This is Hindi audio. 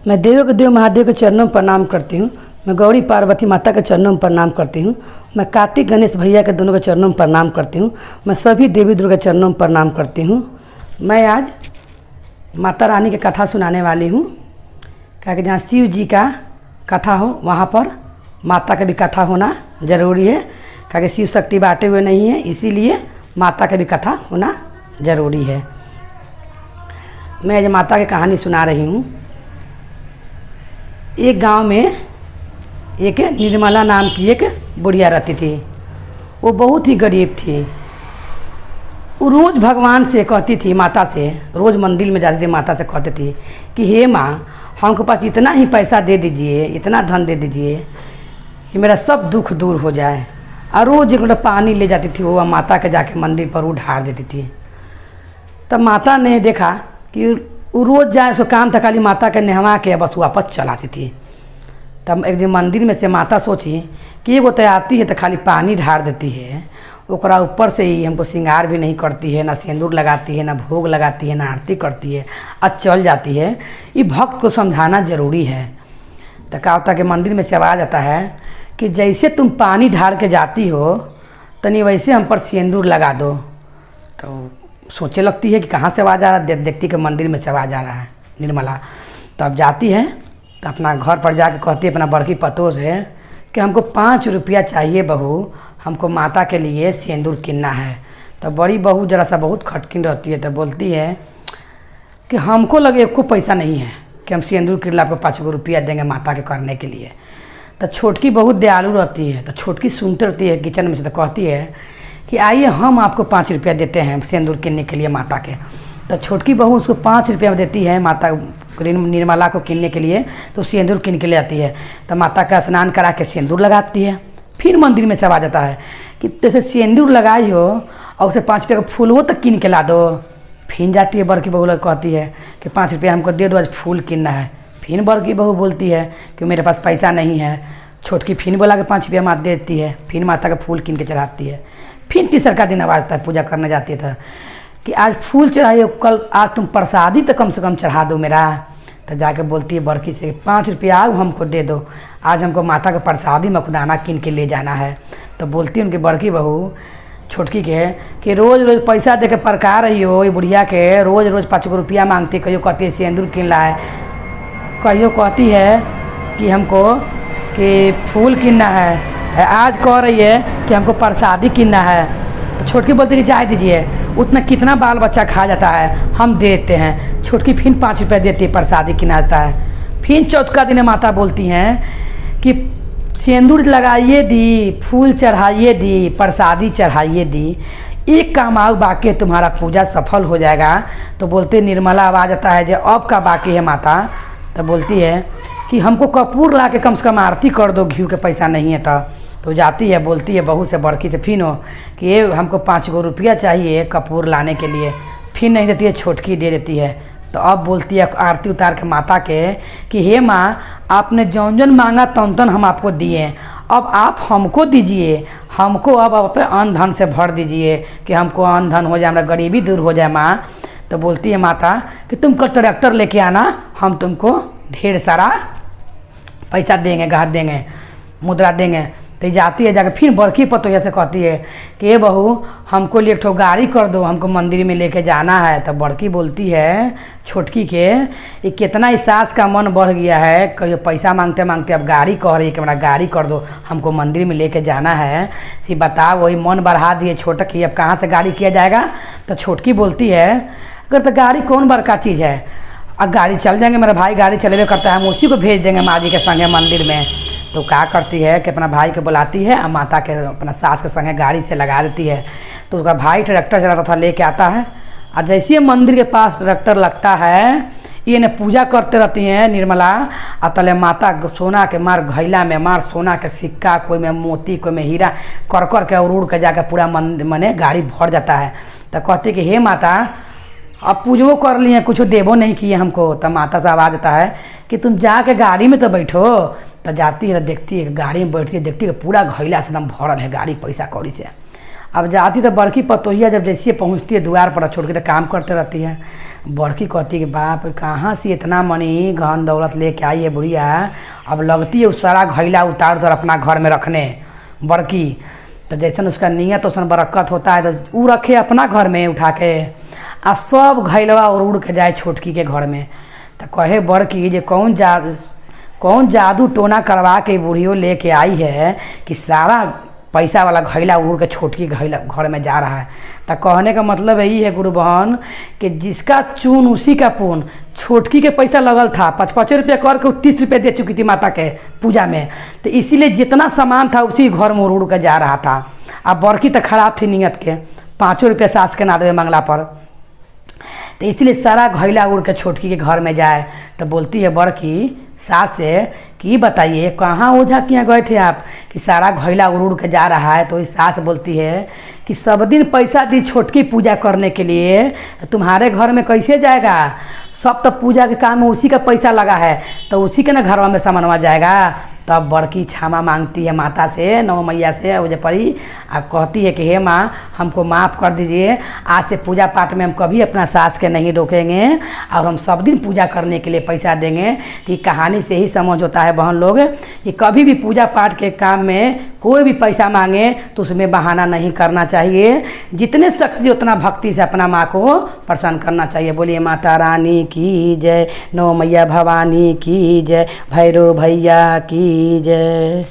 मैं देवों के देव महादेव के चरणों में प्रणाम करती हूँ। मैं गौरी पार्वती माता के चरणों में प्रणाम करती हूँ। मैं कार्तिक गणेश भैया के दोनों के चरणों में प्रणाम करती हूँ। मैं सभी देवी दुर्गा के चरणों में प्रणाम करती हूँ। मैं आज माता रानी की कथा सुनाने वाली हूँ। क्या कि जहाँ शिव जी का कथा हो वहाँ पर माता का भी कथा होना ज़रूरी है। क्या कि शिव शक्ति बांटे हुए नहीं है, इसीलिए माता का भी कथा होना ज़रूरी है। मैं आज माता की कहानी सुना रही हूँ। एक गांव में एक निर्मला नाम की एक बुढ़िया रहती थी। वो बहुत ही गरीब थी। वो रोज़ भगवान से कहती थी, माता से, रोज़ मंदिर में जाती थी, माता से कहती थी कि हे माँ, हमको पास इतना ही पैसा दे दीजिए, इतना धन दे दीजिए कि मेरा सब दुख दूर हो जाए। और रोज़ एक लोटा पानी ले जाती थी, वो माता के जाके मंदिर पर वो ढार देती थी। तब माता ने देखा कि वो रोज़ जाए, उसको काम था खाली माता के नहवा के बस वापस चलाती थी। तब एक दिन मंदिर में से माता सोची कि एगो तो आती है तो खाली पानी ढार देती है, ओकरा ऊपर से ही हमको श्रृंगार भी नहीं करती है, ना सिंदूर लगाती है, ना भोग लगाती है, ना आरती करती है, आज चल जाती है। ये भक्त को समझाना ज़रूरी है। तो कहा होता कि मंदिर में से आवाज़ आता है कि जैसे तुम पानी ढार के जाती हो तनी वैसे हम पर सिंदूर लगा दो। तो सोचे लगती है कि कहाँ से आवाज़ आ रहा है, देखती कि मंदिर में से आवाज़ आ रहा है निर्मला। तब जाती है तो अपना घर पर जाके कहती है अपना बड़की पतों से कि हमको 5 रुपया चाहिए बहू, हमको माता के लिए सिंदूर किनना है। तब बड़ी बहू जरा सा बहुत खटकिन रहती है। तो बोलती है कि हमको लगे एको पैसा नहीं है कि हम सिंदूर किनला आपको 5 रुपया देंगे माता के करने के लिए। तो छोटकी बहुत दयालु रहती है। तो छोटकी सुनते रहती है किचन में से। तो कहती है कि आइए हम आपको 5 रुपया देते हैं सिंदूर किनने के लिए माता के। तो छोटकी बहू उसको 5 रुपया देती है माता निर्मला को किनने के लिए। तो सिंदूर किन के ले आती है। तो माता का स्नान करा के सिंदूर लगाती है। फिर मंदिर में से आवाज़ आता है कि जैसे सिंदूर लगाई हो और उसे 5 रुपया का फूल वो तक किन के ला दो। फिर जाती है बड़की बहू कहती है कि 5 रुपया हमको दे दो, आज फूल किनना है। फिर बड़की बहू बोलती है कि मेरे पास पैसा नहीं है। छोटकी फिर बोला कि 5 रुपया माता देती है। फिर माता का फूल किन के चढ़ाती है। फिर तीसरा का दिन आवाज़ आता है, पूजा करने जाती है कि आज फूल चढ़ाइए, कल आज तुम प्रसादी तो कम से कम चढ़ा दो मेरा। तो जाके बोलती है बड़की से 5 रुपया हमको दे दो, आज हमको माता का प्रसादी मखुदाना किन के ले जाना है। तो बोलती है उनकी बड़की बहू छोटकी के कि रोज़ रोज़ पैसा दे के परका रही हो, ये बुढ़िया के रोज़ रोज़ 5 रुपया मांगती। कहियो कहती है सिंदूर किन ला है, कहियो कहती है कि हमको कि फूल किनना है, आज कह रही है कि हमको प्रसादी किनना है। तो छोटकी बोलती है कि जाए दीजिए, उतना कितना बाल बच्चा खा जाता है, हम देते हैं। छोटकी फिर 5 रुपया देती है, प्रसादी किना जाता है। फिर चौथा दिन माता बोलती हैं कि सिंदूर लगाइए दी, फूल चढ़ाइए दी, प्रसादी चढ़ाइए दी, एक काम आऊ बाकी तुम्हारा पूजा सफल हो जाएगा। तो बोलते निर्मला आवाज़ आता है जो अब का बाकी है माता। तो बोलती है कि हमको कपूर ला के कम से कम आरती कर दो, घी के पैसा नहीं है। तो जाती है बोलती है बहू से बड़की से फिर कि ये हमको 5 रुपया चाहिए कपूर लाने के लिए। फिर नहीं देती है, छोटकी दे देती है। तो अब बोलती है आरती उतार के माता के कि हे माँ, आपने जौन जौन मांगा तौन तौन हम आपको दिए, अब आप हमको दीजिए, हमको अब आप अन्न धन से भर दीजिए कि हमको अन्न धन हो जाए, हमारा गरीबी दूर हो जाए माँ। तो बोलती है माता कि तुम कल ट्रैक्टर लेके आना, हम तुमको ढेर सारा पैसा देंगे, गहर देंगे, मुद्रा देंगे। तो जाती है जाके फिर बड़की पतोहिया से कहती है कि ये बहू हमको लिए एक ठो गाड़ी कर दो, हमको मंदिर में लेके जाना है। तो बड़की बोलती है छोटकी के ये कितना ही सास का मन बढ़ गया है, कहियो पैसा मांगते मांगते अब गाड़ी कह रही है कि हमारा गाड़ी कर दो, हमको मंदिर में लेके जाना है। सी बताओ, वही मन बढ़ा दिए छोटकी, अब कहाँ से गाड़ी किया जाएगा। तो छोटकी बोलती है अगर तो गाड़ी कौन बड़का चीज़ है, अब गाड़ी चल जाएंगे, मेरा भाई गाड़ी चलेबे करता है, हम उसी को भेज देंगे माँ जी के संगे मंदिर में। तो क्या करती है कि अपना भाई के बुलाती है और माता के अपना सास के संगे गाड़ी से लगा देती है। तो उसका भाई ट्रैक्टर चलाता था, लेके आता है और जैसे ही मंदिर के पास ट्रैक्टर लगता है, ये ने पूजा करते रहती हैं निर्मला। और तले माता सोना के मार घैला में मार सोना के सिक्का, कोई में मोती, कोई में हीरा कर कर के उड़ के जाकर पूरा मने गाड़ी भर जाता है। तो कहती कि हे माता, अब पूजो कर लिए, कुछ देवो नहीं किए हमको। तब माता से आवाज़ आता है कि तुम जाके गाड़ी में तो बैठो। तो जाती है, देखती है गाड़ी में बैठती है, देखती है पूरा घैला से एकदम भरल है गाड़ी पैसा कौड़ी से। अब जाती तो बड़की पतोहिया जब जैसे पहुँचती है द्वार पर छोड़ के तो काम करते रहती है। बड़की कहती कि बाप कहाँ से इतना मनी धन दौलत लेके आई है बुढ़िया। अब लगती है उस सारा घैला उतार कर अपना घर में रखने बड़की। तो जैसन उसका नियत वैसन बरकत होता है तो वो रखे अपना घर में उठा के आ सब घैलवा उड़ के जाए छोटकी के घर में। तो कहे बड़की जे कौन जादू टोना करवा के बूढ़ियों लेके आई है कि सारा पैसा वाला घैला उड़ के छोटकी घैला घर में जा रहा है। तो कहने का मतलब यही है गुरु बहन कि जिसका चून उसी का पून। छोटकी के पैसा लगल था 5-5 रुपया करके 30 रुपये दे चुकी थी माता के पूजा में। तो इसीलिए जितना सामान था उसी घर में उड़ के जा रहा था। अब बड़की तो खराब थी नियत के 5 रुपये सास के ना देवे मंगला पर। तो इसलिए सारा घैला उड़ के छोटकी के घर में जाए। तो बोलती है बड़की सास से कि बताइए कहाँ ओझा के यहाँ गए थे आप कि सारा घैला उड़ के जा रहा है। तो इस सास बोलती है कि सब दिन पैसा दी छोटकी पूजा करने के लिए, तुम्हारे घर में कैसे जाएगा? सब तो पूजा के काम में उसी का पैसा लगा है, तो उसी के ना घरवा में सामानवा जाएगा। तब बड़की क्षमा मांगती है माता से, नौ मैया से ओझा परी, और कहती है कि हे माँ हमको माफ़ कर दीजिए, आज से पूजा पाठ में हम कभी अपना सास के नहीं रोकेंगे और हम सब दिन पूजा करने के लिए पैसा देंगे। तो ये कहानी से ही समझ होता है बहन लोग कि कभी भी पूजा पाठ के काम में कोई भी पैसा मांगे तो उसमें बहाना नहीं करना चाहिए। जितने शक्ति उतना भक्ति से अपना माँ को प्रसन्न करना चाहिए। बोलिए माता रानी की जय, नौ मैया भवानी की जय, भैरव भैया की जय।